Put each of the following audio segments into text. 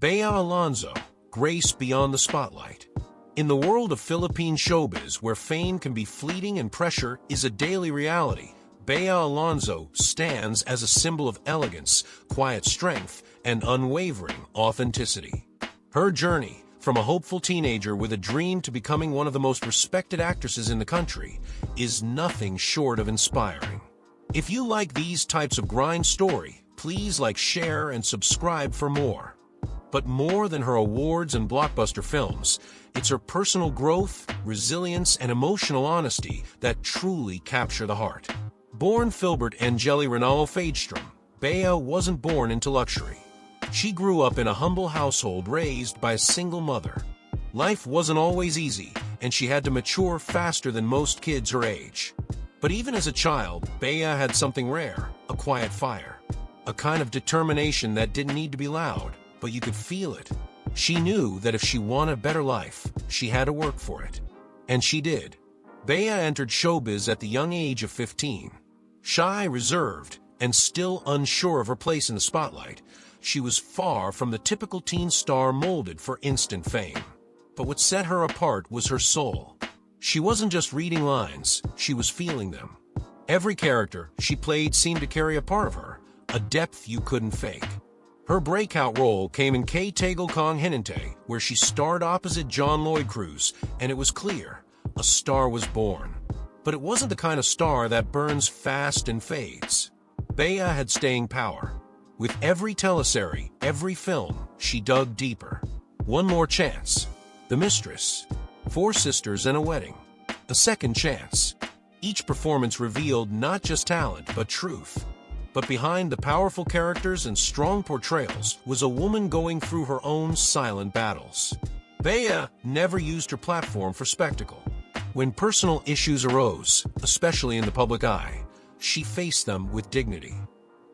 Bea Alonzo, grace beyond the spotlight. In the world of Philippine showbiz, where fame can be fleeting and pressure is a daily reality, Bea Alonzo stands as a symbol of elegance, quiet strength, and unwavering authenticity. Her journey, from a hopeful teenager with a dream to becoming one of the most respected actresses in the country, is nothing short of inspiring. If you like these types of grind story, please like, share, and subscribe for more. But more than her awards and blockbuster films, it's her personal growth, resilience, and emotional honesty that truly capture the heart. Born Filbert Angeli Rinaldo Fagstrom, Bea wasn't born into luxury. She grew up in a humble household raised by a single mother. Life wasn't always easy, and she had to mature faster than most kids her age. But even as a child, Bea had something rare, a quiet fire. A kind of determination that didn't need to be loud, but you could feel it. She knew that if she wanted a better life, she had to work for it. And she did. Bea entered showbiz at the young age of 15. Shy, reserved, and still unsure of her place in the spotlight, she was far from the typical teen star molded for instant fame. But what set her apart was her soul. She wasn't just reading lines, she was feeling them. Every character she played seemed to carry a part of her, a depth you couldn't fake. Her breakout role came in Kay Tagal Kong Hinante, where she starred opposite John Lloyd Cruz, and it was clear, a star was born. But it wasn't the kind of star that burns fast and fades. Bea had staying power. With every teleserie, every film, she dug deeper. One More Chance, The Mistress, Four Sisters and a Wedding, A Second Chance. Each performance revealed not just talent, but truth. But behind the powerful characters and strong portrayals was a woman going through her own silent battles. Bea never used her platform for spectacle. When personal issues arose, especially in the public eye, she faced them with dignity.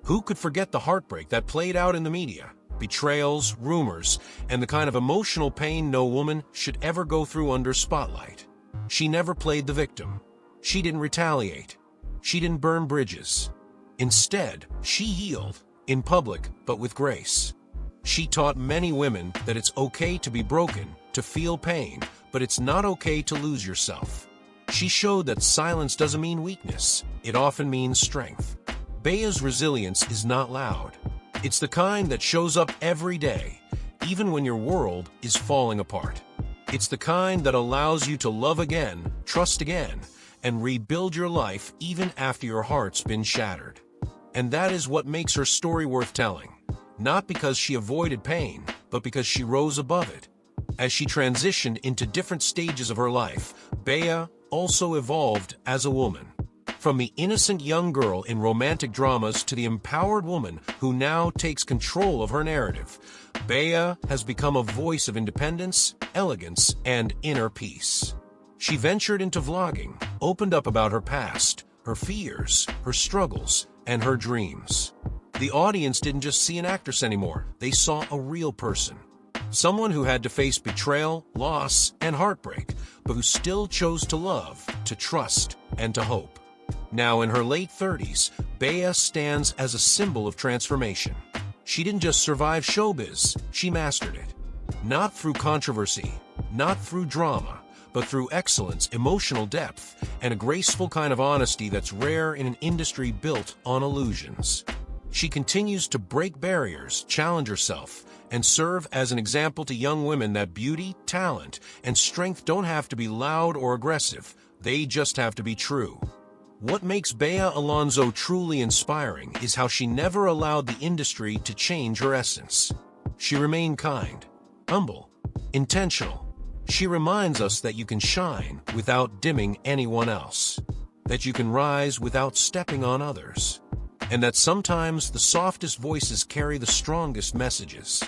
Who could forget the heartbreak that played out in the media, betrayals, rumors, and the kind of emotional pain no woman should ever go through under spotlight? She never played the victim. She didn't retaliate. She didn't burn bridges. Instead, she healed, in public, but with grace. She taught many women that it's okay to be broken, to feel pain, but it's not okay to lose yourself. She showed that silence doesn't mean weakness, it often means strength. Bea's resilience is not loud. It's the kind that shows up every day, even when your world is falling apart. It's the kind that allows you to love again, trust again, and rebuild your life even after your heart's been shattered. And that is what makes her story worth telling. Not because she avoided pain, but because she rose above it. As she transitioned into different stages of her life, Bea also evolved as a woman. From the innocent young girl in romantic dramas to the empowered woman who now takes control of her narrative, Bea has become a voice of independence, elegance, and inner peace. She ventured into vlogging, opened up about her past, her fears, her struggles, and her dreams. The audience didn't just see an actress anymore, they saw a real person. Someone who had to face betrayal, loss, and heartbreak, but who still chose to love, to trust, and to hope. Now in her late 30s, Bea stands as a symbol of transformation. She didn't just survive showbiz, she mastered it. Not through controversy, not through drama, but through excellence, emotional depth, and a graceful kind of honesty that's rare in an industry built on illusions. She continues to break barriers, challenge herself, and serve as an example to young women that beauty, talent, and strength don't have to be loud or aggressive, they just have to be true. What makes Bea Alonzo truly inspiring is how she never allowed the industry to change her essence. She remained kind, humble, intentional. She reminds us that you can shine without dimming anyone else, that you can rise without stepping on others, and that sometimes the softest voices carry the strongest messages.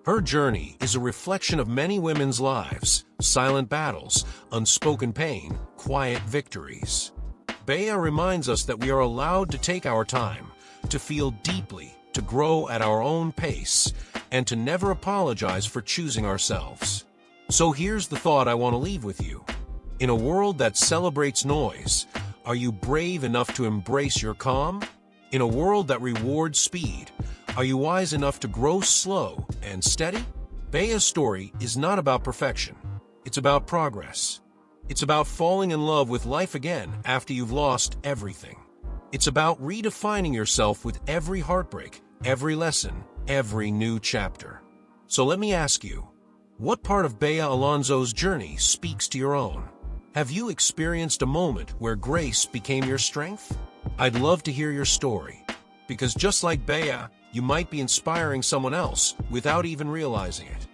Her journey is a reflection of many women's lives, silent battles, unspoken pain, quiet victories. Bea reminds us that we are allowed to take our time, to feel deeply, to grow at our own pace, and to never apologize for choosing ourselves. So here's the thought I want to leave with you. In a world that celebrates noise, are you brave enough to embrace your calm? In a world that rewards speed, are you wise enough to grow slow and steady? Bea's story is not about perfection. It's about progress. It's about falling in love with life again after you've lost everything. It's about redefining yourself with every heartbreak, every lesson, every new chapter. So let me ask you, what part of Bea Alonzo's journey speaks to your own? Have you experienced a moment where grace became your strength? I'd love to hear your story, because just like Bea, you might be inspiring someone else without even realizing it.